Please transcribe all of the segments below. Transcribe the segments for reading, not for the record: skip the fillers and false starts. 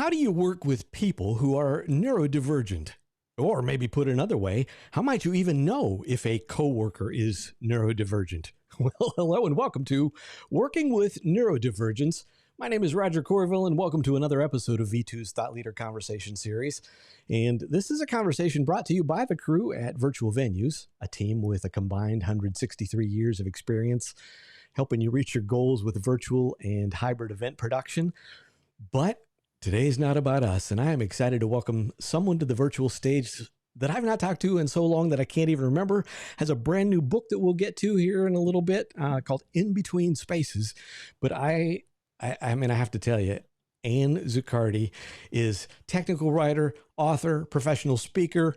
How do you work with people who are neurodivergent? Or maybe put another way, how might you even know if a coworker is neurodivergent? Well, hello and welcome to Working with Neurodivergence. My name is Roger Corville, and welcome to another episode of V2's Thought Leader Conversation Series. And this is a conversation brought to you by the crew at Virtual Venues, a team with a combined 163 years of experience helping you reach your goals with virtual and hybrid event production. But today's not about us, and I am excited to welcome someone to the virtual stage that I've not talked to in so long that I can't even remember. Has a brand new book that we'll get to here in a little bit called In Between Spaces. But I have to tell you, Ann Zuccardy is technical writer, author, professional speaker,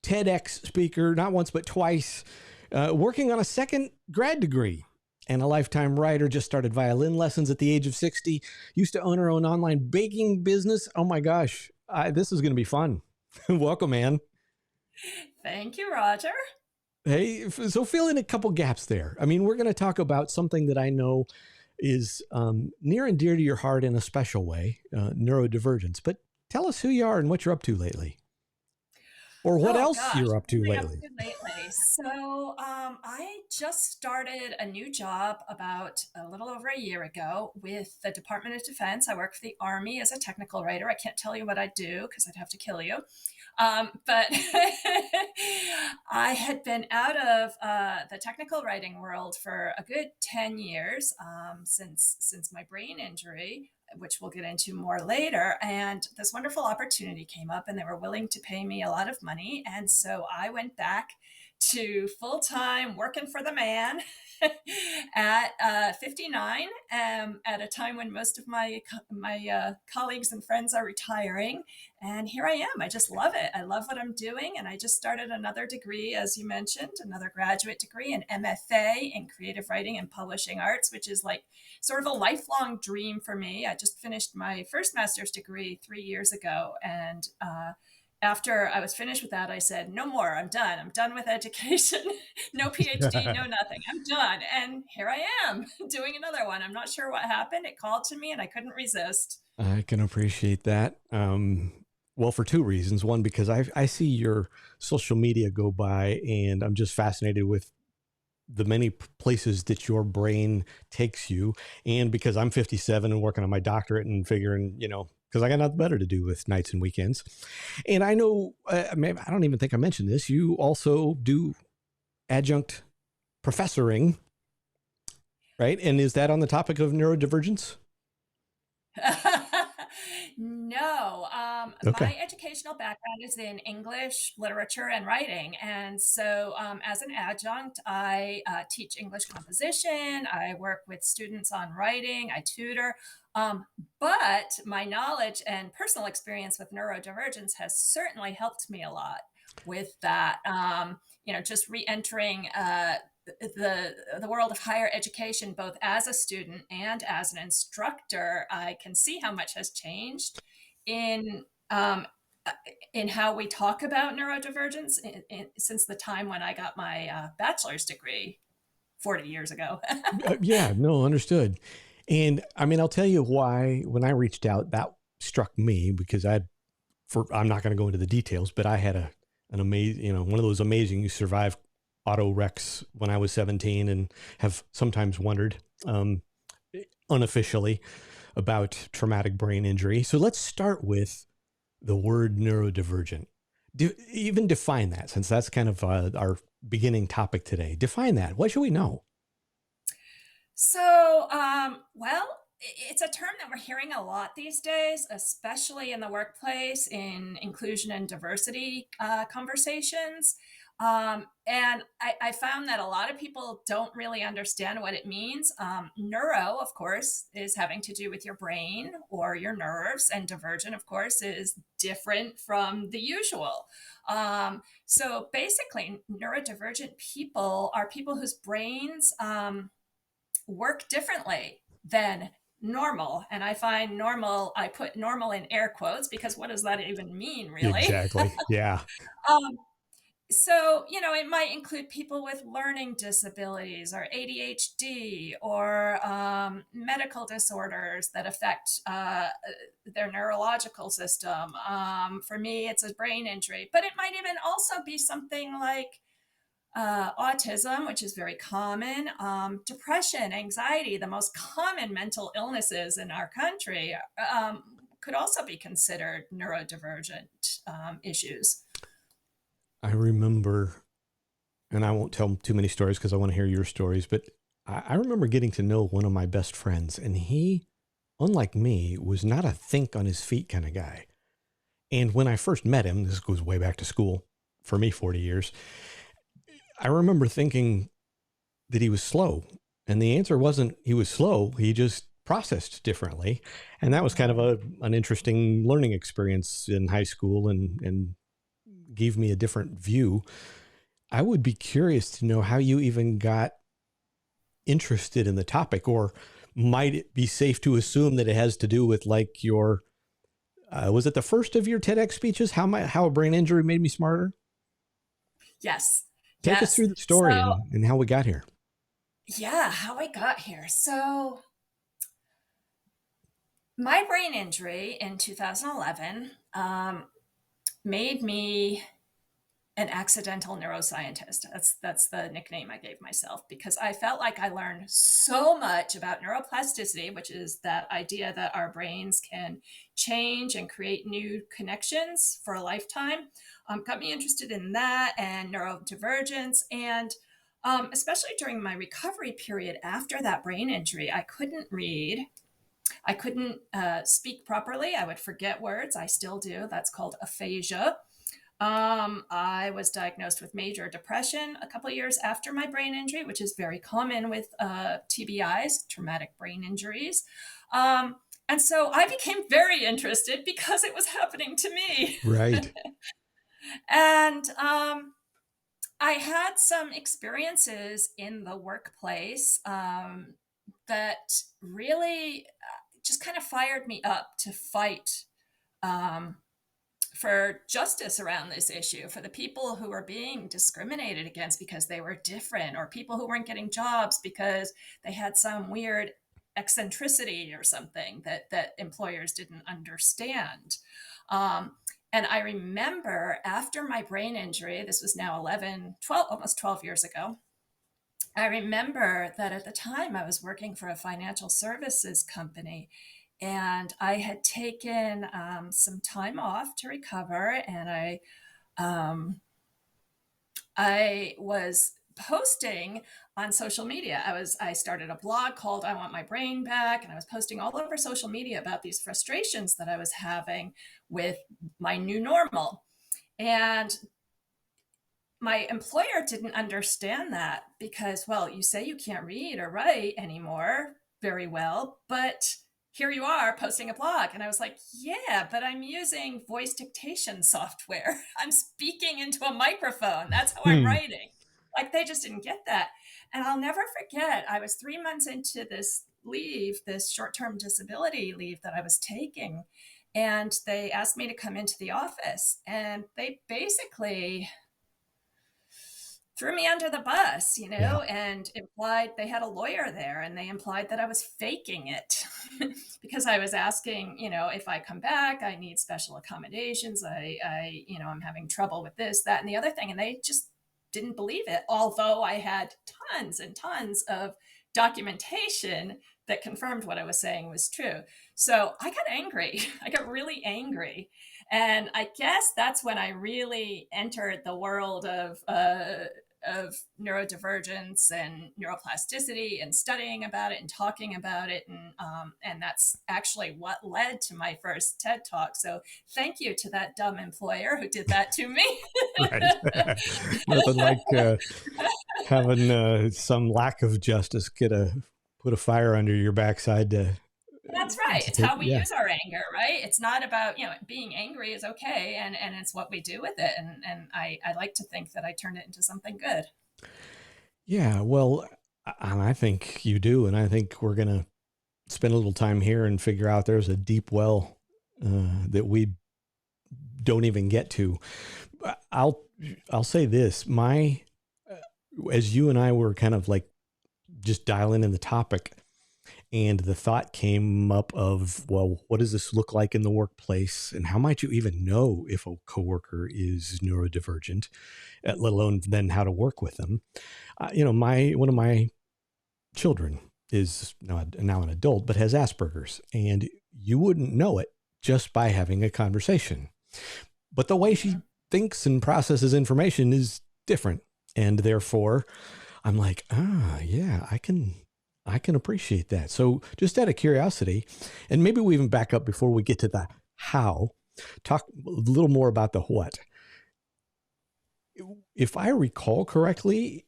TEDx speaker, not once but twice, working on a second grad degree. And a lifetime writer, just started violin lessons at the age of 60, used to own her own online baking business. Oh my gosh, this is going to be fun. Welcome, Ann. Thank you, Roger. Hey, so fill in a couple gaps there. I mean, we're going to talk about something that I know is near and dear to your heart in a special way, neurodivergence. But tell us who you are and what you're up to lately. Or what else you're up to lately. So I just started a new job about a little over a year ago with the Department of Defense. I work for the Army as a technical writer. I can't tell you what I do because I'd have to kill you. But I had been out of the technical writing world for a good 10 years since my brain injury, which we'll get into more later. And this wonderful opportunity came up and they were willing to pay me a lot of money. And so I went back to full-time working for the man at 59, at a time when most of my colleagues and friends are retiring. And here I am. I just love it. I love what I'm doing. And I just started another degree, as you mentioned, another graduate degree, an MFA in creative writing and publishing arts, which is like sort of a lifelong dream for me. I just finished my first master's degree 3 years ago. And after I was finished with that, I said, no more, I'm done. I'm done with education. No PhD, no nothing. I'm done. And here I am doing another one. I'm not sure what happened. It called to me and I couldn't resist. I can appreciate that. Well, for two reasons. One, because I see your social media go by and I'm just fascinated with the many places that your brain takes you. And because I'm 57 and working on my doctorate and figuring, because I got nothing better to do with nights and weekends. And I know, I don't even think I mentioned this, you also do adjunct professoring, right? And is that on the topic of neurodivergence? No, Okay. my educational background is in English, literature, and writing. And so as an adjunct, I teach English composition. I work with students on writing. I tutor. But my knowledge and personal experience with neurodivergence has certainly helped me a lot with that. Just re-entering the world of higher education, both as a student and as an instructor. I can see how much has changed in how we talk about neurodivergence since the time when I got my bachelor's degree 40 years ago. Yeah, no, understood. And I mean, I'll tell you why when I reached out, that struck me because I'm not going to go into the details, but I had an amazing, one of those amazing, you survived auto wrecks when I was 17 and have sometimes wondered unofficially about traumatic brain injury. So let's start with the word neurodivergent. Even define that, since that's kind of our beginning topic today. Define that. What should we know? So, well, it's a term that we're hearing a lot these days, especially in the workplace, in inclusion and diversity conversations. And I found that a lot of people don't really understand what it means. Neuro, of course, is having to do with your brain or your nerves, and divergent, of course, is different from the usual. So basically, neurodivergent people are people whose brains work differently than normal. And I find normal, I put normal in air quotes because what does that even mean, really? Exactly. Yeah. um, So, it might include people with learning disabilities or ADHD or medical disorders that affect their neurological system. For me, it's a brain injury, but it might even also be something like autism, which is very common, depression, anxiety, the most common mental illnesses in our country, could also be considered neurodivergent issues. I remember, and I won't tell too many stories because I want to hear your stories, but I remember getting to know one of my best friends, and he, unlike me, was not a think on his feet kind of guy. And when I first met him, this goes way back to school, for me, 40 years, I remember thinking that he was slow. And the answer wasn't he was slow, he just processed differently. And that was kind of an interesting learning experience in high school and gave me a different view. I would be curious to know how you even got interested in the topic, or might it be safe to assume that it has to do with like your, was it the first of your TEDx speeches? How a brain injury made me smarter? Yes. Take us Yes. through the So, story and how we got here. yeah, how I got here. So, my brain injury in 2011 made me an accidental neuroscientist. That's the nickname I gave myself because I felt like I learned so much about neuroplasticity, which is that idea that our brains can change and create new connections for a lifetime. Got me interested in that and neurodivergence. And especially during my recovery period after that brain injury, I couldn't read. I couldn't speak properly. I would forget words. I still do. That's called aphasia. I was diagnosed with major depression a couple of years after my brain injury, which is very common with TBIs, traumatic brain injuries. And so I became very interested because it was happening to me. Right. And I had some experiences in the workplace that really just kind of fired me up to fight um, for justice around this issue, for the people who were being discriminated against because they were different, or people who weren't getting jobs because they had some weird eccentricity or something that employers didn't understand. Um, and I remember after my brain injury, this was now 11, 12, almost 12 years ago. I remember that at the time I was working for a financial services company, and I had taken some time off to recover, and um, I was posting on social media. I started a blog called I Want My Brain Back, and I was posting all over social media about these frustrations that I was having with my new normal. And my employer didn't understand that because, well, you say you can't read or write anymore very well, but here you are posting a blog. And I was like, yeah, but I'm using voice dictation software. I'm speaking into a microphone. That's how I'm Hmm. writing. Like, they just didn't get that. And I'll never forget, I was 3 months into this leave, this short-term disability leave that I was taking. And they asked me to come into the office, and they basically threw me under the bus, Yeah. and implied they had a lawyer there, and they implied that I was faking it because I was asking, if I come back, I need special accommodations. I'm having trouble with this, that, and the other thing. And they just didn't believe it, although I had tons and tons of documentation that confirmed what I was saying was true. So I got angry. I got really angry. And I guess that's when I really entered the world of neurodivergence and neuroplasticity and studying about it and talking about it. And that's actually what led to my first TED Talk. So thank you to that dumb employer who did that to me. Right. Nothing like having some lack of justice put a fire under your backside That's right. to It's take. how we Yeah. use our anger, right? It's not about, being angry is okay, and it's what we do with it. And I like to think that I turned it into something good. Yeah. Well, and I think you do. And I think we're going to spend a little time here and figure out there's a deep well that we don't even get to. I'll I'll say this. As you and I were kind of like just dialing in the topic, and the thought came up of, well, what does this look like in the workplace, and how might you even know if a coworker is neurodivergent, let alone then how to work with them? My one of my children is now an adult, but has Asperger's, and you wouldn't know it just by having a conversation. But the way she thinks and processes information is different. And therefore, I'm like, yeah, I can appreciate that. So just out of curiosity, and maybe we even back up before we get to the how, talk a little more about the what. If I recall correctly,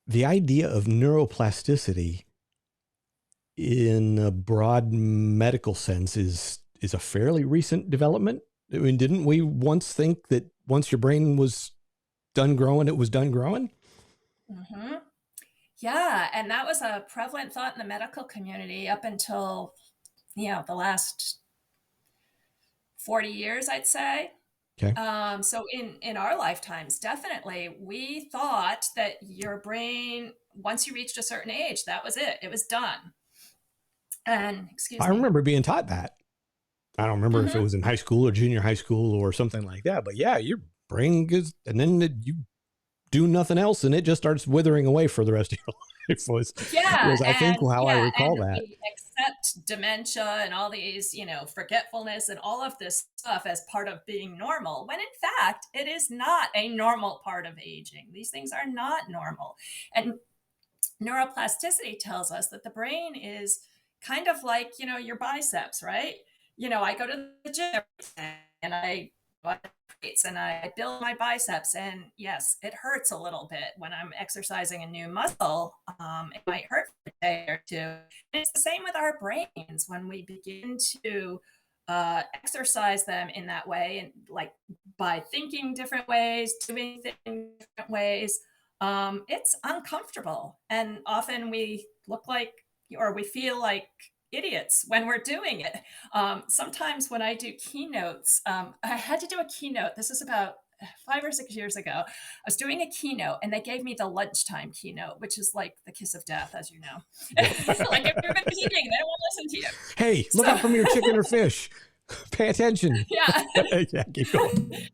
the idea of neuroplasticity in a broad medical sense is a fairly recent development. I mean, didn't we once think that once your brain was done growing, it was done growing? Mm-hmm. Yeah, and that was a prevalent thought in the medical community up until, the last 40 years, I'd say. Okay. So in our lifetimes, definitely, we thought that your brain, once you reached a certain age, that was it. It was done. And I excuse me. remember being taught that. I don't remember if it Mm-hmm. was in high school or junior high school or something like that. But yeah, your brain goes, and then you do nothing else, and it just starts withering away for the rest of your life. Yeah, Was I think how I recall and that. we accept dementia and all these, forgetfulness and all of this stuff as part of being normal, when in fact, it is not a normal part of aging. These things are not normal. And neuroplasticity tells us that the brain is kind of like, your biceps, right? I go to the gym and I and I build my biceps, and yes, it hurts a little bit when I'm exercising a new muscle. It might hurt for a day or two. And it's the same with our brains when we begin to exercise them in that way, and like by thinking different ways, doing things different ways. It's uncomfortable, and often we look like, or we feel like idiots when we're doing it. Sometimes when I do keynotes, I had to do a keynote. This is about 5 or 6 years ago. I was doing a keynote, and they gave me the lunchtime keynote, which is like the kiss of death, as you know. Yep. Like if you're going to be eating, they won't listen to you. Hey, look out from your chicken or fish. Pay attention. Yeah. Yeah, keep going.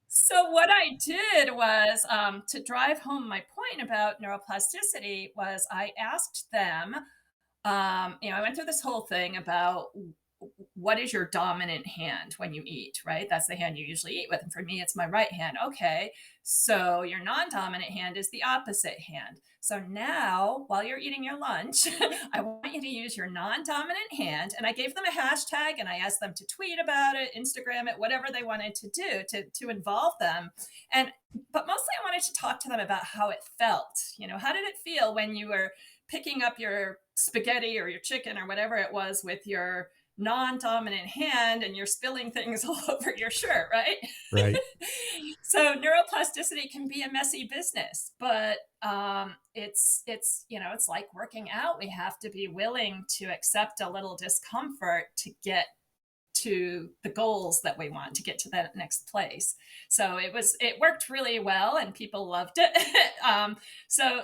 So what I did was, to drive home my point about neuroplasticity, was I asked them, I went through this whole thing about what is your dominant hand when you eat, right? That's the hand you usually eat with. And for me, it's my right hand. Okay. So your non-dominant hand is the opposite hand. So now, while you're eating your lunch, I want you to use your non-dominant hand. And I gave them a hashtag, and I asked them to tweet about it, Instagram it, whatever they wanted to do to involve them. But mostly I wanted to talk to them about how it felt. How did it feel when you were picking up your spaghetti or your chicken or whatever it was with your non-dominant hand, and you're spilling things all over your shirt, right? Right. So neuroplasticity can be a messy business, but it's like working out. We have to be willing to accept a little discomfort to get to the goals that we want, to get to that next place. So it worked really well, and people loved it. So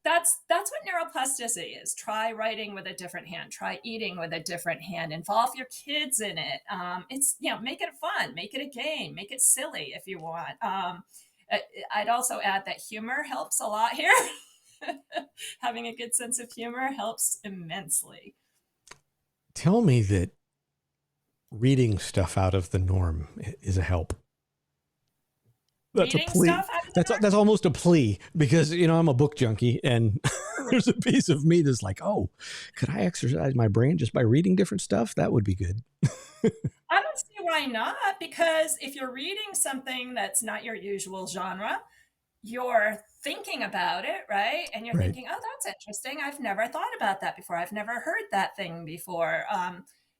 that's what neuroplasticity is. Try writing with a different hand. Try eating with a different hand. Involve your kids in it. It's make it fun. Make it a game. Make it silly if you want. I'd also add that humor helps a lot here. Having a good sense of humor helps immensely. Tell me that reading stuff out of the norm is a help. That's Reading a plea. stuff That's almost a plea, because I'm a book junkie, and there's a piece of me that's like, oh, could I exercise my brain just by reading different stuff? That would be good. I don't see why not, because if you're reading something that's not your usual genre, you're thinking about it, right? And you're Right. thinking, oh, that's interesting. I've never thought about that before. I've never heard that thing before.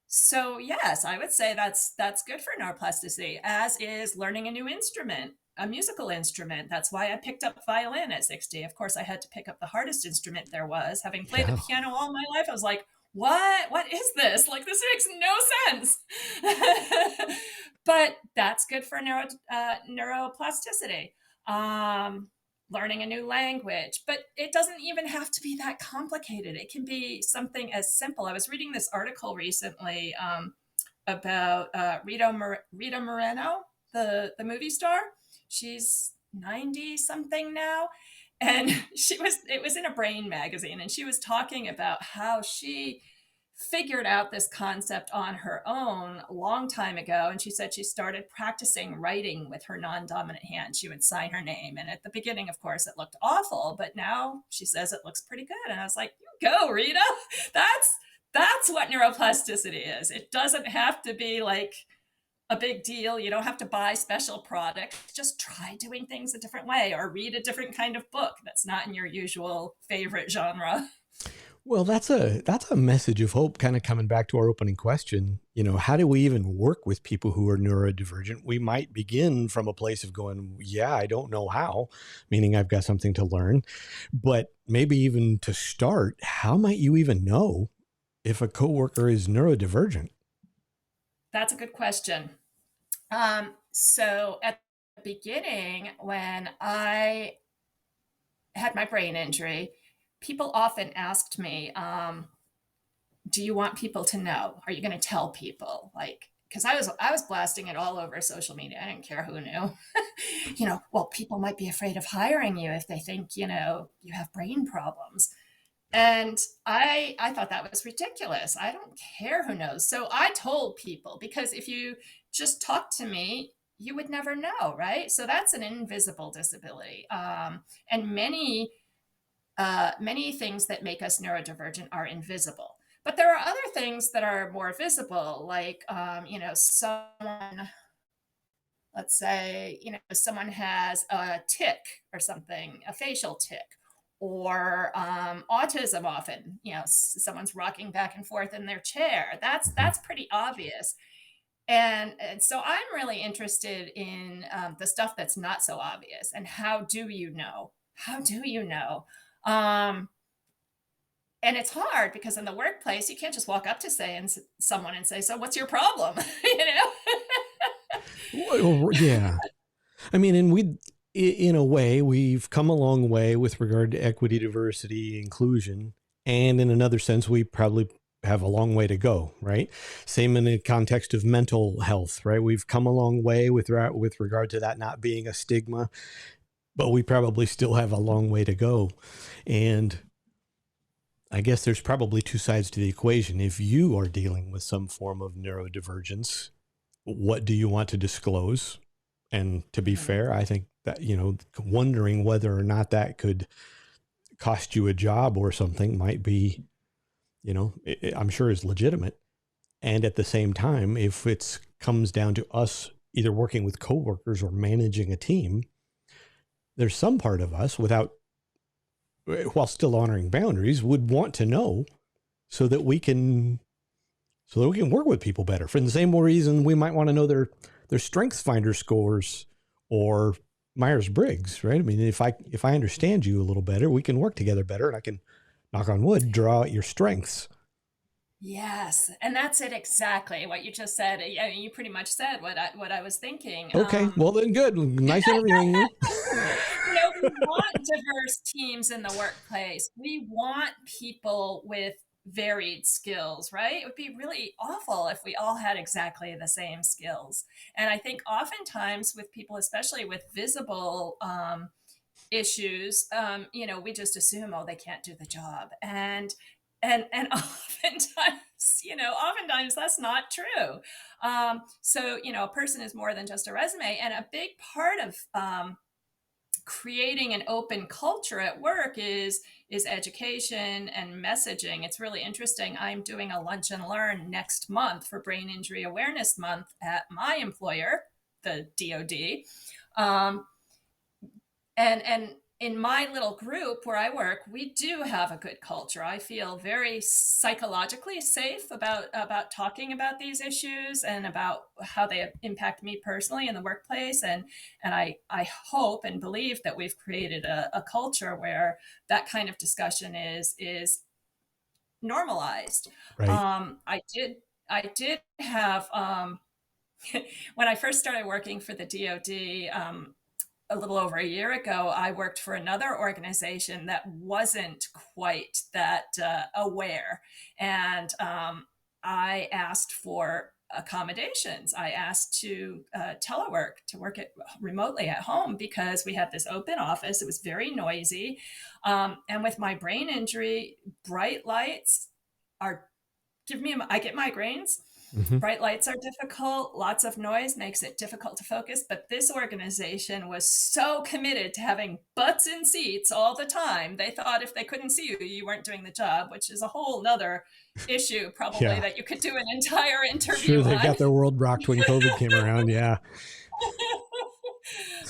So yes, I would say that's good for neuroplasticity, as is learning a new instrument, a musical instrument. That's why I picked up violin at 60. Of course, I had to pick up the hardest instrument there was. Having played the piano all my life, I was like, what is this? Like, this makes no sense. but that's good for neuroplasticity. Um, Learning a new language, but it doesn't even have to be that complicated. It can be something as simple. I was reading this article recently about Rita Moreno, the movie star. She's 90 something now, and it was in a Brain magazine, and she was talking about how she figured out this concept on her own a long time ago. And she said she started practicing writing with her non-dominant hand. She would sign her name, and at the beginning, of course, it looked awful, but now she says it looks pretty good. And I was like, you go, Rita. That's what neuroplasticity is. It doesn't have to be like a big deal. You don't have to buy special products. Just try doing things a different way, or read a different kind of book that's not in your usual favorite genre. Well, that's a message of hope, kind of coming back to our opening question. How do we even work with people who are neurodivergent? We might begin from a place of going, yeah, I don't know how, meaning I've got something to learn. But maybe even to start, how might you even know if a coworker is neurodivergent? That's a good question. So at the beginning, when I had my brain injury, people often asked me, do you want people to know? Are you going to tell people? Like, because I was blasting it all over social media. I didn't care who knew. Well, people might be afraid of hiring you if they think, you have brain problems. And I thought that was ridiculous. I don't care who knows. So I told people, because if you just talk to me, you would never know, right? So that's an invisible disability. And many things that make us neurodivergent are invisible. But there are other things that are more visible, like, someone, let's say, someone has a tic or something, a facial tic, or autism often, someone's rocking back and forth in their chair. Mhm. That's pretty obvious. And so I'm really interested in the stuff that's not so obvious. And how do you know? How do you know? Um, and it's hard because in the workplace, you can't just walk up to someone and say, "So, what's your problem?" you know. Well, yeah. I mean, and in a way, we've come a long way with regard to equity, diversity, inclusion. And in another sense, we probably have a long way to go, right? Same in the context of mental health, right? We've come a long way with regard to that not being a stigma, but we probably still have a long way to go. And I guess there's probably two sides to the equation. If you are dealing with some form of neurodivergence, what do you want to disclose? And to be Mhm. fair, I think that, wondering whether or not that could cost you a job or something might be, I'm sure is legitimate. And at the same time, if it comes down to us either working with coworkers or managing a team, there's some part of us while still honoring boundaries, would want to know so that we can work with people better. For the same reason, we might want to know their Strengths Finder scores or Myers Briggs, right? I mean, if I understand you a little better, we can work together better, and I can, knock on wood, draw out your strengths. Yes, and that's it exactly what you just said. Yeah, you pretty much said what I was thinking. Okay, well then, good. Nice interviewing you. We want diverse teams in the workplace. We want people with varied skills, right? It would be really awful if we all had exactly the same skills. And I think oftentimes with people, especially with visible issues, we just assume, oh, they can't do the job. And oftentimes that's not true. So a person is more than just a resume, and a big part of creating an open culture at work is education and messaging. It's really interesting. I'm doing a lunch and learn next month for Brain Injury Awareness Month at my employer, the DoD. Um, and in my little group where I work, we do have a good culture. I feel very psychologically safe about talking about these issues and about how they impact me personally in the workplace. And I hope and believe that we've created a culture where that kind of discussion is normalized. Right. I did have when I first started working for the DoD, a little over a year ago, I worked for another organization that wasn't quite that aware. And I asked for accommodations. I asked to telework, to work remotely at home, because we had this open office. It was very noisy. And with my brain injury, bright lights are I get migraines. Hmm. Bright lights are difficult. Lots of noise makes it difficult to focus. But this organization was so committed to having butts in seats all the time. They thought if they couldn't see you, you weren't doing the job, which is a whole nother issue, probably, Yeah. that you could do an entire Sure, interview they on. got their world rocked when COVID came around. Yeah.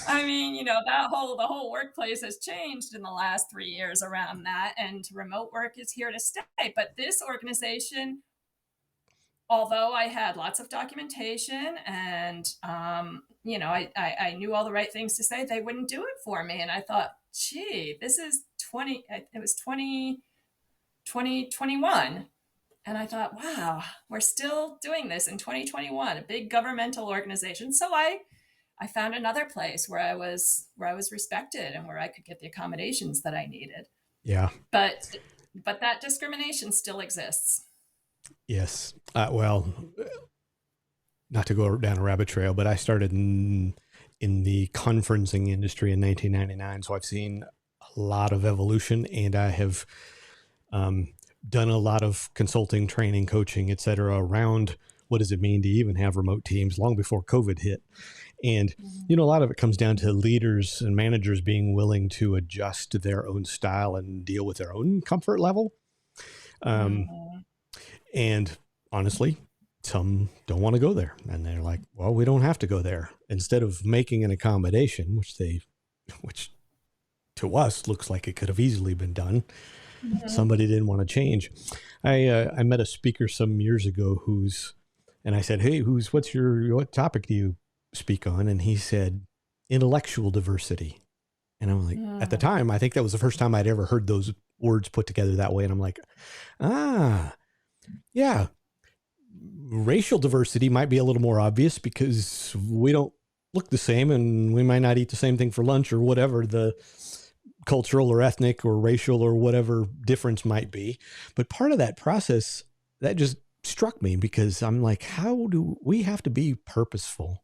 I mean, the whole workplace has changed in the last 3 years around that, and remote work is here to stay. But this organization, although I had lots of documentation and, I knew all the right things to say, they wouldn't do it for me. And I thought, gee, this is it was 2021. And I thought, wow, we're still doing this in 2021, a big governmental organization. So I found another place where I was respected and where I could get the accommodations that I needed. Yeah. But that discrimination still exists. Yes. Well, not to go down a rabbit trail, but I started in the conferencing industry in 1999. So I've seen a lot of evolution, and I have done a lot of consulting, training, coaching, et cetera, around what does it mean to even have remote teams long before COVID hit. And, a lot of it comes down to leaders and managers being willing to adjust their own style and deal with their own comfort level. Mhm. And honestly, some don't want to go there. And they're like, well, we don't have to go there. Instead of making an accommodation, which to us looks like it could have easily been done, Mhm. somebody didn't want to change. I met a speaker some years ago and I said, hey, what topic do you speak on? And he said, intellectual diversity. And I'm like, at the Mm. time, I think that was the first time I'd ever heard those words put together that way. And I'm like, yeah, racial diversity might be a little more obvious because we don't look the same and we might not eat the same thing for lunch or whatever the cultural or ethnic or racial or whatever difference might be. But part of that process, that just struck me because I'm like, how do we have to be purposeful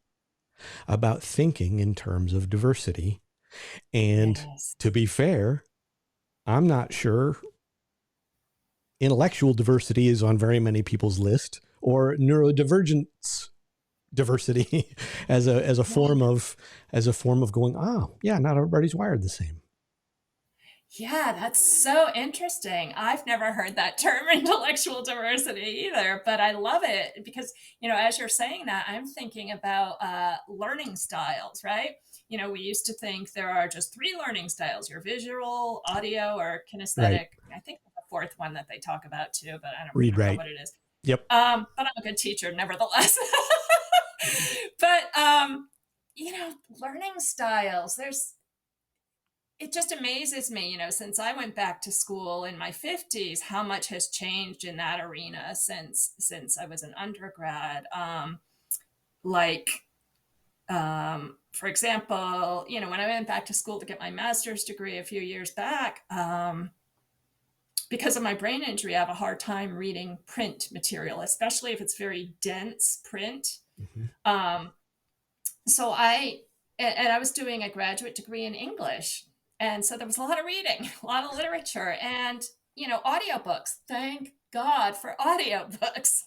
about thinking in terms of diversity? And Yes. to be fair, I'm not sure intellectual diversity is on very many people's list, or neurodivergence diversity as a form of going, oh yeah, not everybody's wired the same. Yeah, that's so interesting. I've never heard that term intellectual diversity either, but I love it because, as you're saying that, I'm thinking about learning styles, right? We used to think there are just three learning styles: your visual, audio, or Right. kinesthetic. I think there's a fourth one that they talk about too, but I don't Read remember right. what it is. Yep. But I'm a good teacher, nevertheless. But, learning styles, it just amazes me, since I went back to school in my 50s, how much has changed in that arena since I was an undergrad. Like, for example, when I went back to school to get my master's degree a few years back, because of my brain injury, I have a hard time reading print material, especially if it's very dense print. Mm-hmm. Um, so I was doing a graduate degree in English. And so there was a lot of reading, a lot of literature, and, audiobooks. Thank God for audiobooks.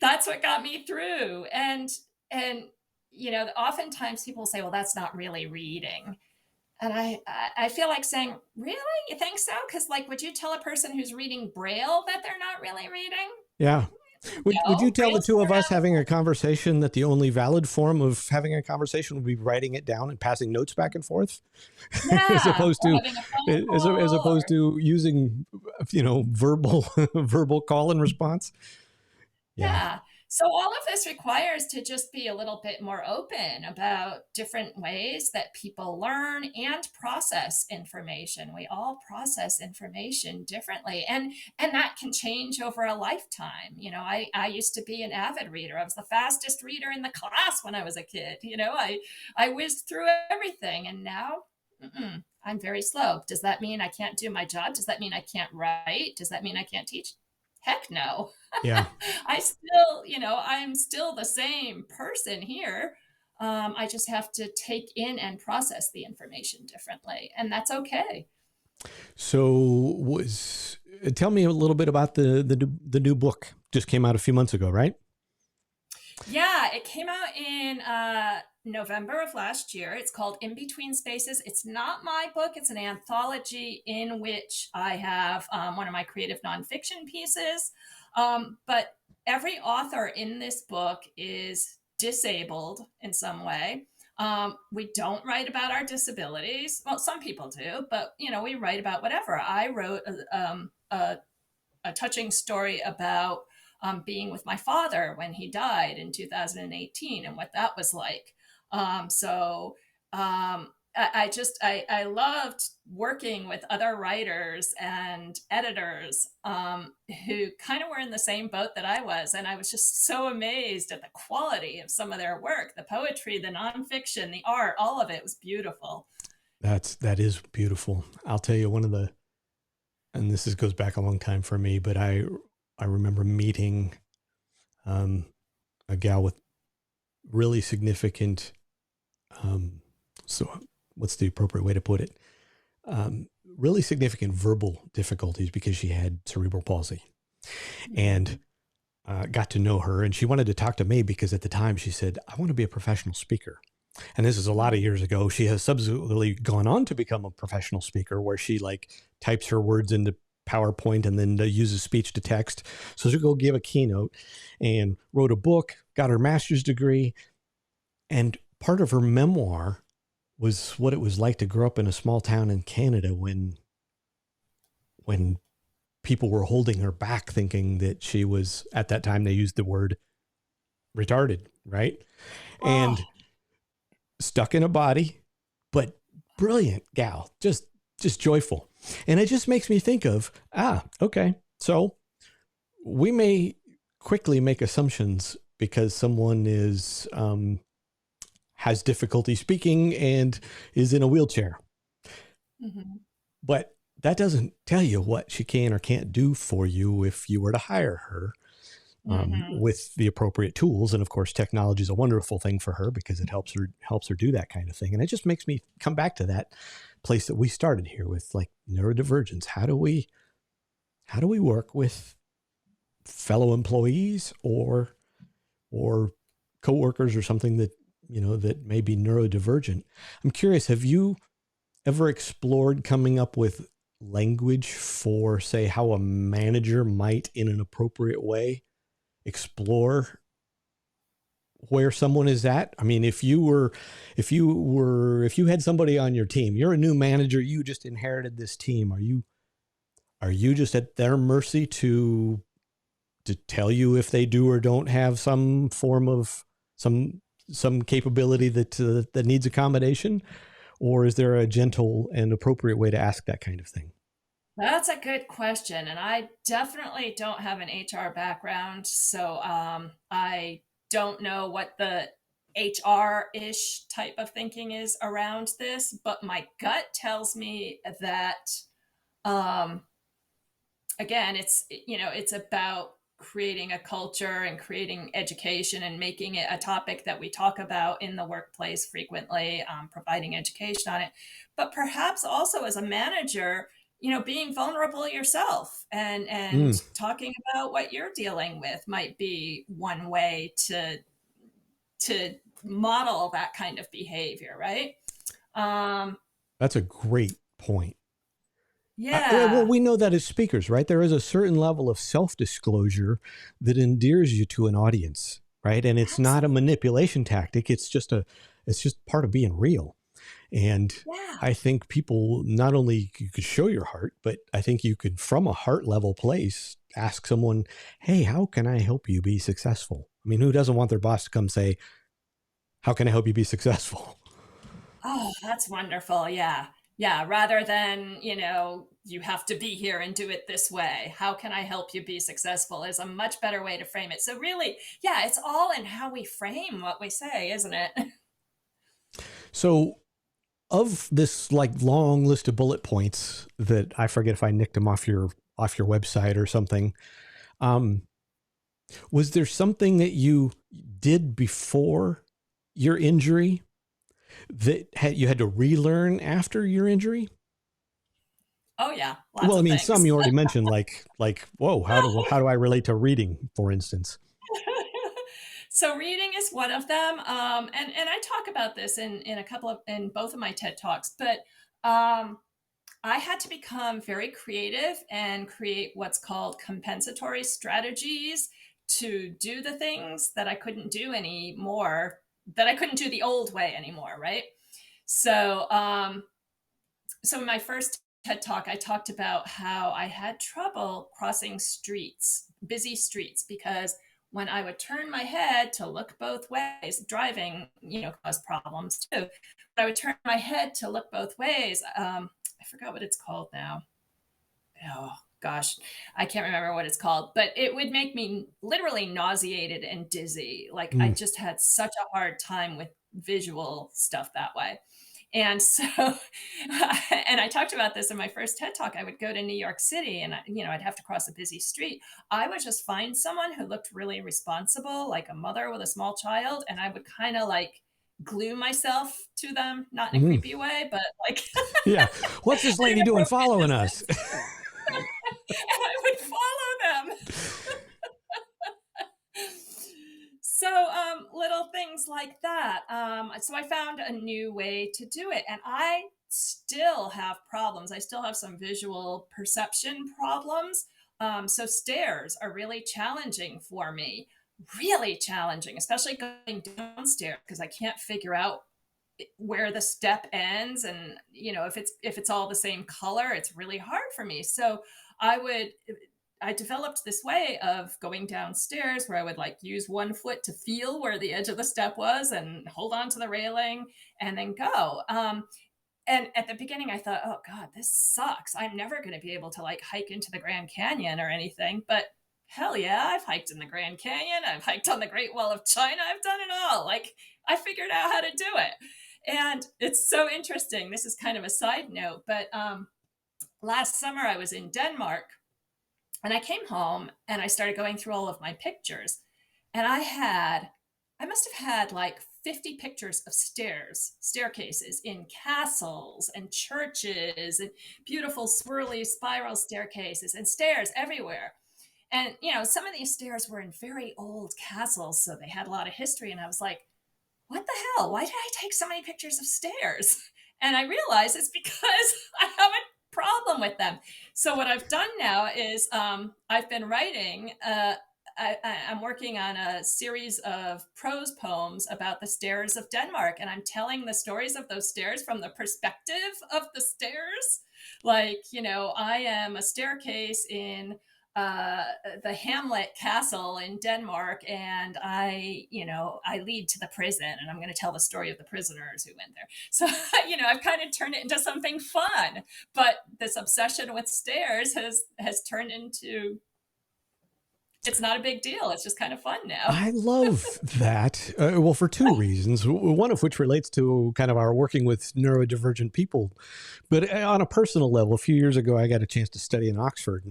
That's what got me through. And oftentimes people say, well, that's not really reading. And I feel like saying, really? You think so? Because, like, would you tell a person who's reading Braille that they're not really reading? Yeah. Would you No, tell the Braille's two more of us valuable. having a conversation that the only valid form of having a conversation would be writing it down and passing notes back and forth, as Yeah, opposed or to having a phone as call, opposed or to using verbal verbal call and response? Yeah. yeah. So all of this requires to just be a little bit more open about different ways that people learn and process information. We all process information differently, and that can change over a lifetime. I used to be an avid reader. I was the fastest reader in the class when I was a kid. I whizzed through everything, and now I'm very slow. Does that mean I can't do my job? Does that mean I can't write? Does that mean I can't teach? Heck no. Yeah. I'm still the same person here. I just have to take in and process the information differently, and that's okay. So tell me a little bit about the new book. Just came out a few months ago, right? Yeah, it came out in November of last year. It's called In Between Spaces. It's not my book, it's an anthology in which I have one of my creative nonfiction pieces. But every author in this book is disabled in some way. We don't write about our disabilities. Well, some people do, but we write about whatever. I wrote a touching story about being with my father when he died in 2018 and what that was like. So I loved working with other writers and editors who kind of were in the same boat that I was. And I was just so amazed at the quality of some of their work, the poetry, the nonfiction, the art, all of it was beautiful. That is beautiful. I'll tell you and goes back a long time for me, but I remember meeting a gal with really significant, so what's the appropriate way to put it? Really significant verbal difficulties because she had cerebral palsy, and got to know her, and she wanted to talk to me because at the time she said, I want to be a professional speaker. And this is a lot of years ago. She has subsequently gone on to become a professional speaker where she types her words into PowerPoint and then uses speech to text. So she'll go give a keynote, and wrote a book, got her master's degree. And part of her memoir was what it was like to grow up in a small town in Canada when people were holding her back, thinking that she was, at that time they used the word retarded, right? Oh. And stuck in a body, but brilliant gal, just joyful. And it just makes me think of, okay, so we may quickly make assumptions because someone has difficulty speaking and is in a wheelchair. Mm-hmm. But that doesn't tell you what she can or can't do for you if you were to hire her. With the appropriate tools. And of course, technology is a wonderful thing for her because it helps her do that kind of thing. And it just makes me come back to that place that we started here with, neurodivergence. How do we work with fellow employees or coworkers or something that, that may be neurodivergent? I'm curious, have you ever explored coming up with language for, say, how a manager might, in an appropriate way, explore where someone is at? I mean, if you had somebody on your team, you're a new manager, you just inherited this team. Are you just at their mercy to tell you if they do or don't have some form of some capability that needs accommodation? Or is there a gentle and appropriate way to ask that kind of thing? That's a good question. And I definitely don't have an HR background. So I don't know what the HR-ish type of thinking is around this, but my gut tells me that, again, it's about creating a culture and creating education and making it a topic that we talk about in the workplace frequently, providing education on it. But perhaps also as a manager, being vulnerable yourself and talking about what you're dealing with might be one way to model that kind of behavior, right? That's a great point. Yeah. Well, we know that as speakers, right? There is a certain level of self-disclosure that endears you to an audience, right? And it's not a manipulation tactic. It's just part of being real. And I think people, not only you could show your heart, but I think you could, from a heart level place, ask someone, hey, how can I help you be successful? I mean, who doesn't want their boss to come say, how can I help you be successful? Oh, that's wonderful. Yeah. Yeah. Rather than, you have to be here and do it this way. How can I help you be successful is a much better way to frame it. So, really, yeah, it's all in how we frame what we say, isn't it? So, of this like long list of bullet points that I forget if I nicked them off your website or something, um, was there something that you did before your injury that you had to relearn after your injury? Oh, yeah. Lots Well, I of mean, some things. you already mentioned, like, whoa, how do I relate to reading, for instance? So reading is one of them. And I talk about this in a couple of, in both of my TED Talks, but um, I had to become very creative and create what's called compensatory strategies to do the things that I couldn't do anymore, that I couldn't do the old way anymore, right? So, so in my first TED Talk, I talked about how I had trouble crossing streets, busy streets, because when I would turn my head to look both ways, driving, caused problems too. But I would turn my head to look both ways. I forgot what it's called now. Oh gosh, I can't remember what it's called, but it would make me literally nauseated and dizzy. Like I Mm. just had such a hard time with visual stuff that way. And so, and I talked about this in my first TED Talk. I would go to New York City and, I'd have to cross a busy street. I would just find someone who looked really responsible, like a mother with a small child. And I would kind of like glue myself to them, not in a Mm. creepy way, but like Yeah. What's this in lady an doing following appropriate us? distance. And I would follow them. So little things like that. So I found a new way to do it, and I still have problems. I still have some visual perception problems. So stairs are really challenging for me, really challenging, especially going downstairs because I can't figure out where the step ends, and if it's all the same color, it's really hard for me. So I would I developed this way of going downstairs where I would like use one foot to feel where the edge of the step was and hold on to the railing and then go. And at the beginning, I thought, oh God, this sucks. I'm never going to be able to like hike into the Grand Canyon or anything. But hell yeah, I've hiked in the Grand Canyon. I've hiked on the Great Wall of China. I've done it all. Like I figured out how to do it. And it's so interesting. This is kind of a side note, but last summer I was in Denmark and I came home and I started going through all of my pictures. And I must have had like 50 pictures of staircases in castles and churches and beautiful swirly spiral staircases and stairs everywhere. And, some of these stairs were in very old castles, so they had a lot of history. And I was like, what the hell? Why did I take so many pictures of stairs? And I realized it's because I have a problem with them. So what I've done now is I've been writing. I'm working on a series of prose poems about the stairs of Denmark, and I'm telling the stories of those stairs from the perspective of the stairs. Like, I am a staircase in uh, the Hamlet Castle in Denmark, and I lead to the prison, and I'm going to tell the story of the prisoners who went there. So, I've kind of turned it into something fun. But this obsession with stairs has turned into, it's not a big deal. It's just kind of fun now. I love that. Well, for two reasons. One of which relates to kind of our working with neurodivergent people. But on a personal level, a few years ago, I got a chance to study in Oxford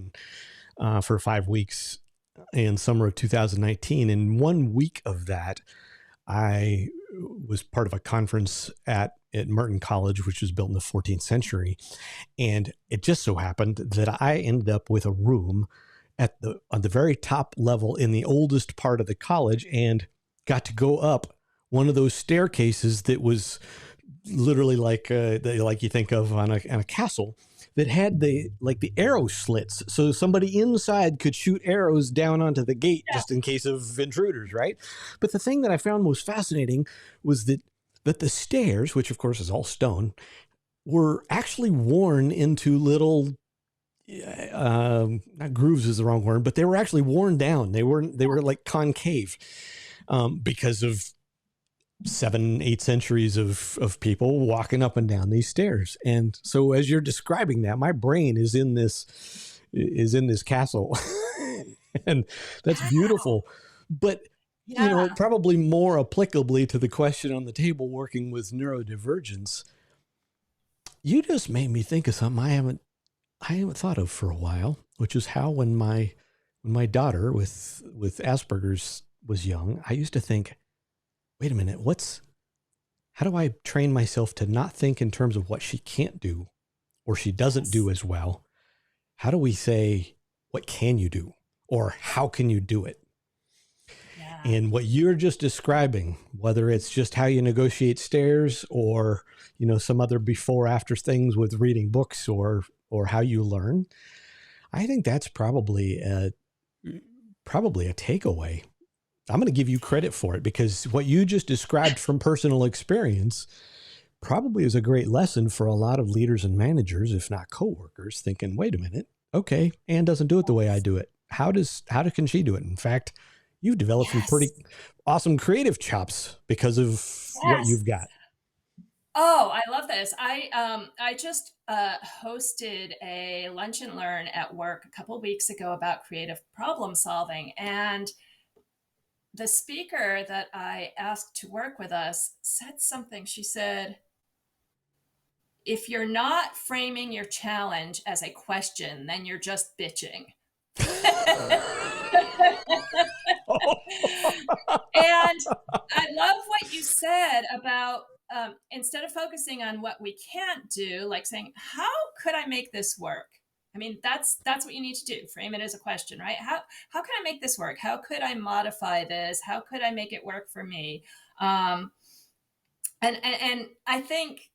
for 5 weeks in summer of 2019. And 1 week of that, I was part of a conference at Merton College, which was built in the 14th century. And it just so happened that I ended up with a room on the very top level in the oldest part of the college, and got to go up one of those staircases that was literally like you think of on a castle, that had the arrow slits, so somebody inside could shoot arrows down onto the gate just in case of intruders, right? But the thing that I found most fascinating was that the stairs, which of course is all stone, were actually worn into little not grooves is the wrong word, but they were actually worn down. They were like concave, because of 7, 8 centuries of people walking up and down these stairs. And so as you're describing that, my brain is in this castle. And that's Wow. beautiful. But Yeah. probably more applicably to the question on the table, working with neurodivergence, you just made me think of something I haven't thought of for a while, which is how when my daughter with Asperger's was young, I used to think, wait a minute, how do I train myself to not think in terms of what she can't do or she doesn't Yes. do as well? How do we say, what can you do? Or how can you do it? Yeah. And what you're just describing, whether it's just how you negotiate stairs or, some other before after things with reading books or how you learn, I think that's probably a takeaway. I'm going to give you credit for it because what you just described from personal experience probably is a great lesson for a lot of leaders and managers, if not coworkers, thinking, wait a minute, okay, Ann doesn't do it the way I do it. Can she do it? In fact, you've developed some pretty Yes. awesome creative chops because of what Yes. you've got. Oh, I love this. I just hosted a lunch and learn at work a couple weeks ago about creative problem solving, and the speaker that I asked to work with us said something. She said, "If you're not framing your challenge as a question, then you're just bitching." And I love what you said about instead of focusing on what we can't do, like saying, "How could I make this work?" I mean, that's what you need to do. Frame it as a question, right? How can I make this work? How could I modify this? How could I make it work for me? Um, and I think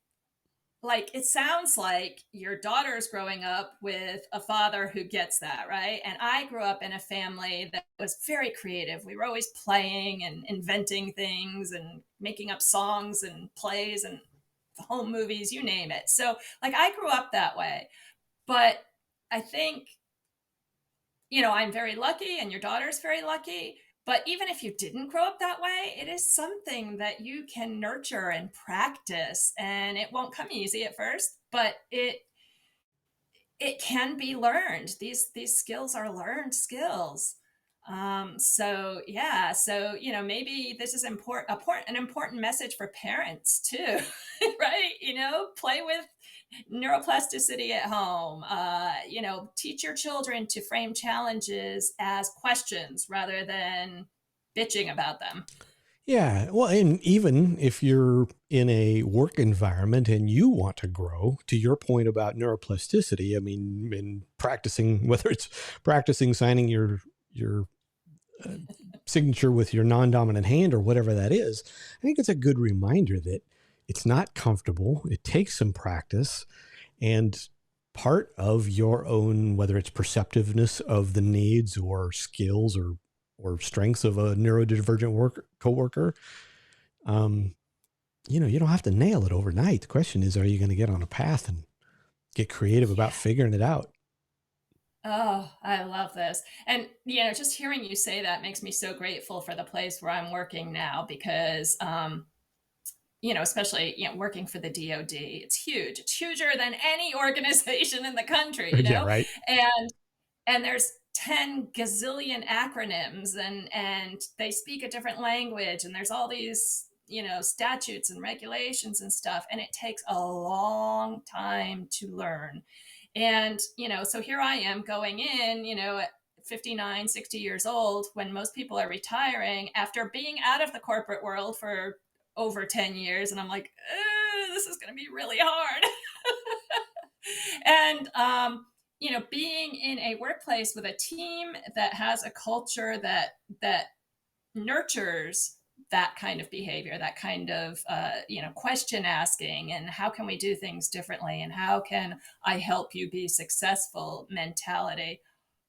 like it sounds like your daughter's growing up with a father who gets that, right? And I grew up in a family that was very creative. We were always playing and inventing things and making up songs and plays and home movies, you name it. So like I grew up that way. But I think, I'm very lucky and your daughter's very lucky. But even if you didn't grow up that way, it is something that you can nurture and practice. And it won't come easy at first, but it can be learned. These skills are learned skills. So yeah, so maybe this is an important message for parents too, right? Play with neuroplasticity at home. Teach your children to frame challenges as questions rather than bitching about them. Yeah. Well, and even if you're in a work environment and you want to grow, to your point about neuroplasticity, I mean, in practicing, whether it's practicing signing your uh, signature with your non-dominant hand or whatever that is, I think it's a good reminder that it's not comfortable. It takes some practice, and part of your own, whether it's perceptiveness of the needs or skills or strengths of a neurodivergent coworker, um, you don't have to nail it overnight. The question is, are you going to get on a path and get creative about Yeah. figuring it out? Oh, I love this. And, just hearing you say that makes me so grateful for the place where I'm working now because, especially, working for the DoD, it's huge. It's huger than any organization in the country, Yeah, right. and there's 10 gazillion acronyms and they speak a different language and there's all these, statutes and regulations and stuff. And it takes a long time to learn. And, so here I am going in, at 59, 60 years old when most people are retiring after being out of the corporate world for over 10 years. And I'm like, this is going to be really hard. And, being in a workplace with a team that has a culture that nurtures that kind of behavior, that kind of question asking, and how can we do things differently, and how can I help you be successful mentality.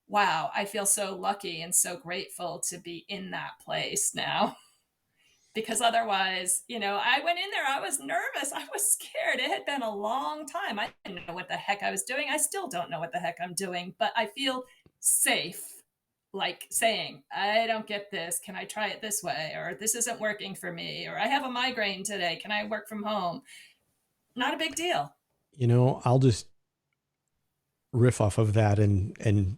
Wow, I feel so lucky and so grateful to be in that place now. because otherwise, I went in there, I was nervous, I was scared. It had been a long time. I didn't know what the heck I was doing. I still don't know what the heck I'm doing, but I feel safe, like saying, I don't get this. Can I try it this way? Or this isn't working for me. Or I have a migraine today. Can I work from home? Not a big deal. I'll just riff off of that and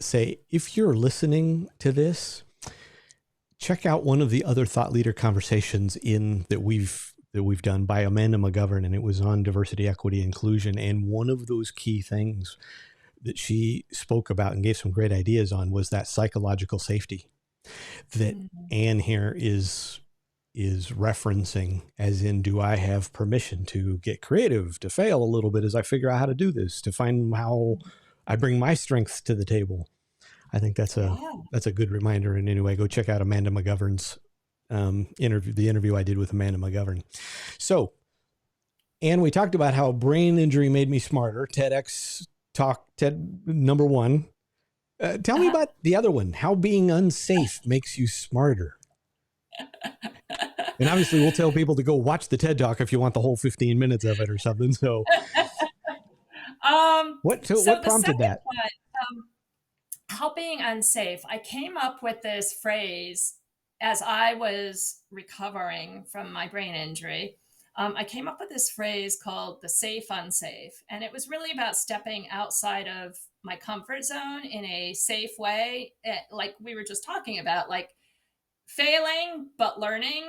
say, if you're listening to this, check out one of the other thought leader conversations that we've done by Amanda McGovern, and it was on diversity, equity, inclusion. And one of those key things that she spoke about and gave some great ideas on was that psychological safety that Ann here is referencing, as in, do I have permission to get creative, to fail a little bit as I figure out how to do this, to find how I bring my strengths to the table. I think that's a good reminder. And anyway, go check out Amanda McGovern's the interview I did with Amanda McGovern. So, Ann, we talked about how brain injury made me smarter. TEDx talk, TED number 1. Tell me about the other one, how being unsafe makes you smarter. And obviously we'll tell people to go watch the TED Talk if you want the whole 15 minutes of it or something. So what prompted that? One, how being unsafe. I came up with this phrase as I was recovering from my brain injury. I came up with this phrase called the safe unsafe. And it was really about stepping outside of my comfort zone in a safe way, like we were just talking about, like failing, but learning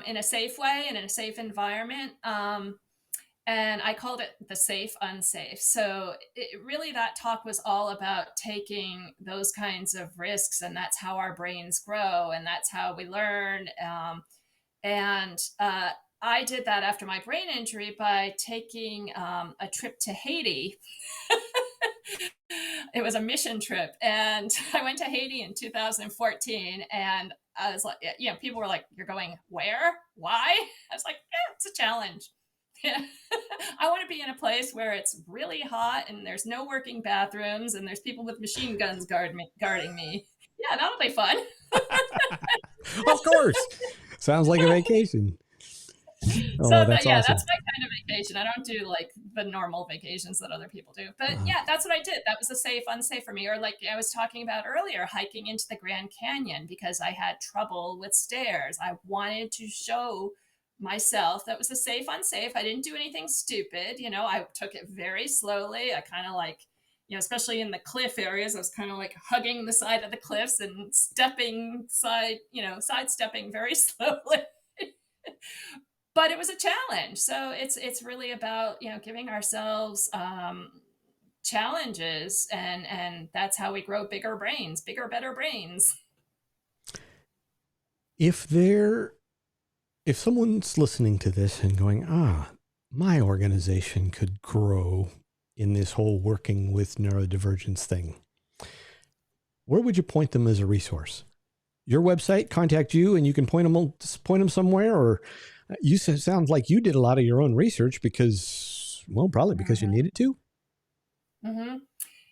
in a safe way and in a safe environment. And I called it the safe unsafe. So really, that talk was all about taking those kinds of risks, and that's how our brains grow, and that's how we learn. And I did that after my brain injury by taking a trip to Haiti. It was a mission trip, and I went to Haiti in 2014, and I was like, people were like, "You're going where? Why?" I was like, "Yeah, it's a challenge." I want to be in a place where it's really hot and there's no working bathrooms and there's people with machine guns guarding me. Yeah, that'll be fun. Of course. Sounds like a vacation. So that's awesome. That's my kind of vacation. I don't do like the normal vacations that other people do, but yeah, that's what I did. That was a safe, unsafe for me. Or like I was talking about earlier, hiking into the Grand Canyon because I had trouble with stairs. I wanted to show myself that was a safe, unsafe. I didn't do anything stupid. I took it very slowly. I kind of like, especially in the cliff areas, I was kind of like hugging the side of the cliffs and sidestepping very slowly. But it was a challenge. So it's really about, giving ourselves challenges, and that's how we grow bigger, better brains. If someone's listening to this and going, my organization could grow in this whole working with neurodivergence thing, where would you point them as a resource? Your website, contact you, and you can point them somewhere? Or you sound like you did a lot of your own research probably because you needed to. Mm-hmm.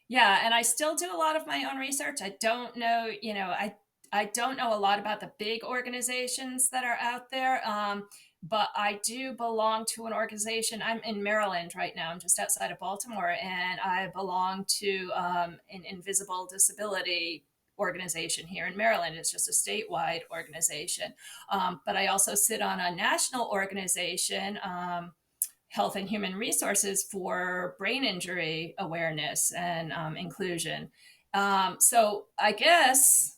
Yeah. And I still do a lot of my own research. I don't know, I don't know a lot about the big organizations that are out there, but I do belong to an organization. I'm in Maryland right now. I'm just outside of Baltimore, and I belong to an invisible disability organization here in Maryland. It's just a statewide organization. But I also sit on a national organization, Health and Human Resources, for brain injury awareness and inclusion. So I guess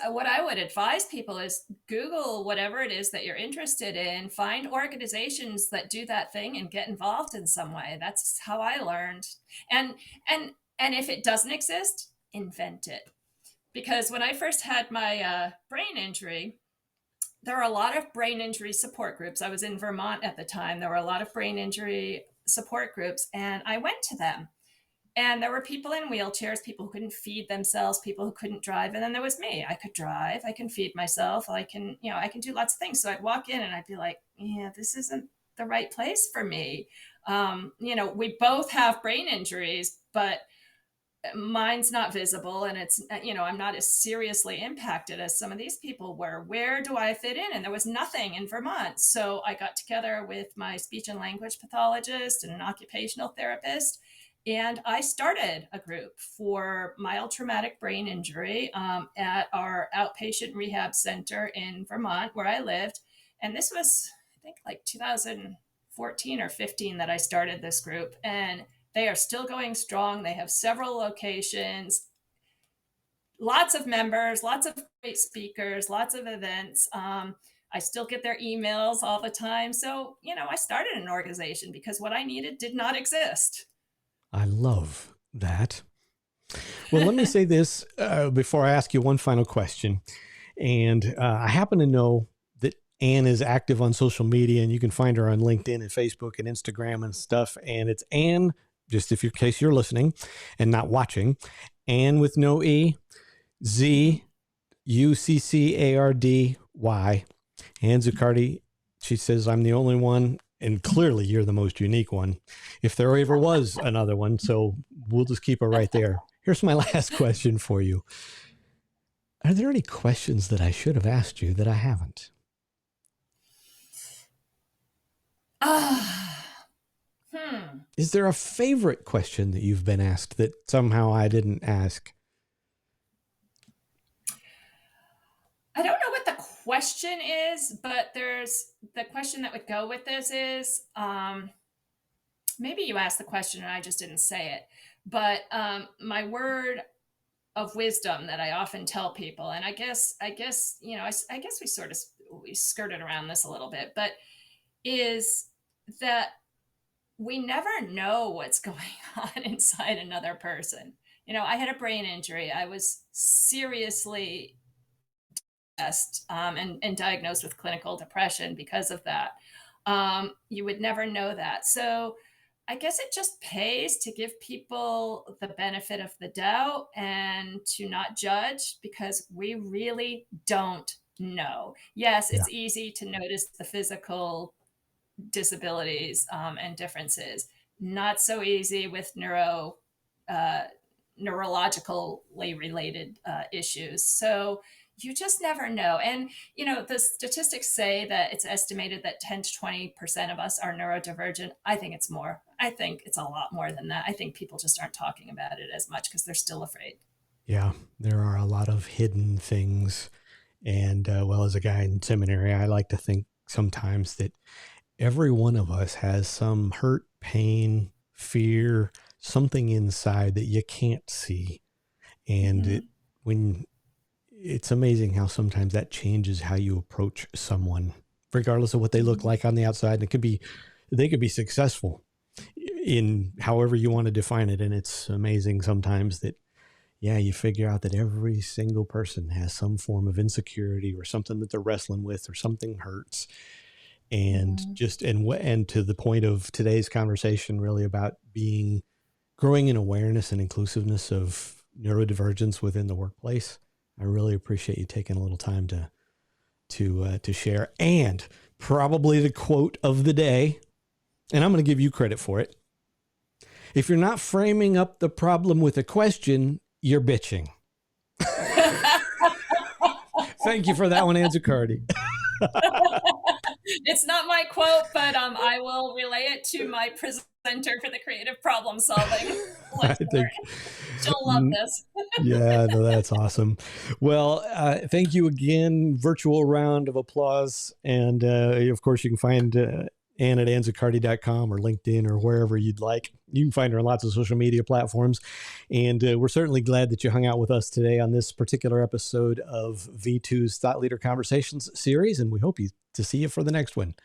what I would advise people is Google whatever it is that you're interested in, find organizations that do that thing and get involved in some way. That's how I learned. And if it doesn't exist, invent it. Because when I first had my brain injury, there were a lot of brain injury support groups. I was in Vermont at the time. There were a lot of brain injury support groups, and I went to them. And there were people in wheelchairs, people who couldn't feed themselves, people who couldn't drive. And then there was me. I could drive, I can feed myself, I can do lots of things. So I'd walk in and I'd be like, yeah, this isn't the right place for me. We both have brain injuries, but mine's not visible, and it's, I'm not as seriously impacted as some of these people were. Where do I fit in? And there was nothing in Vermont. So I got together with my speech and language pathologist and an occupational therapist, and I started a group for mild traumatic brain injury at our outpatient rehab center in Vermont, where I lived. And this was, I think, like 2014 or 15 that I started this group. And they are still going strong. They have several locations, lots of members, lots of great speakers, lots of events. I still get their emails all the time. So, I started an organization because what I needed did not exist. I love that. Well, let me say this before I ask you one final question. And I happen to know that Ann is active on social media, and you can find her on LinkedIn and Facebook and Instagram and stuff. And it's Ann, just in case you're listening and not watching, Ann with no E, Zuccardy. Ann Zuccardy. She says, I'm the only one. And clearly you're the most unique one, if there ever was another one. So we'll just keep it right there. Here's my last question for you. Are there any questions that I should have asked you that I haven't? Is there a favorite question that you've been asked that somehow I didn't ask? I don't know what the question is, but there's the question that would go with this is, maybe you asked the question and I just didn't say it, but my word of wisdom that I often tell people, and I guess we skirted around this a little bit, but is that we never know what's going on inside another person. I had a brain injury. I was seriously and diagnosed with clinical depression because of that. You would never know that. So I guess it just pays to give people the benefit of the doubt and to not judge, because we really don't know. Yes, it's easy to notice the physical disabilities and differences. Not so easy with neurologically related issues. So you just never know. And, the statistics say that it's estimated that 10 to 20% of us are neurodivergent. I think it's more. I think it's a lot more than that. I think people just aren't talking about it as much because they're still afraid. Yeah, there are a lot of hidden things. And as a guy in seminary, I like to think sometimes that every one of us has some hurt, pain, fear, something inside that you can't see. And it's amazing how sometimes that changes how you approach someone, regardless of what they look like on the outside. And they could be successful in however you want to define it. And it's amazing sometimes that, you figure out that every single person has some form of insecurity or something that they're wrestling with, or something hurts. And and to the point of today's conversation, really about growing in awareness and inclusiveness of neurodivergence within the workplace. I really appreciate you taking a little time to share. And probably the quote of the day, and I'm going to give you credit for it. If you're not framing up the problem with a question, you're bitching. Thank you for that one, Ann Zuccardy. It's not my quote, but I will relay it to my presenter for the creative problem solving. I think she'll love this. Yeah, no, that's awesome. Well, thank you again. Virtual round of applause. And of course, you can find Ann at annzuccardy.com or LinkedIn or wherever you'd like. You can find her on lots of social media platforms. And we're certainly glad that you hung out with us today on this particular episode of V2's Thought Leader Conversations series. And we hope to see you for the next one.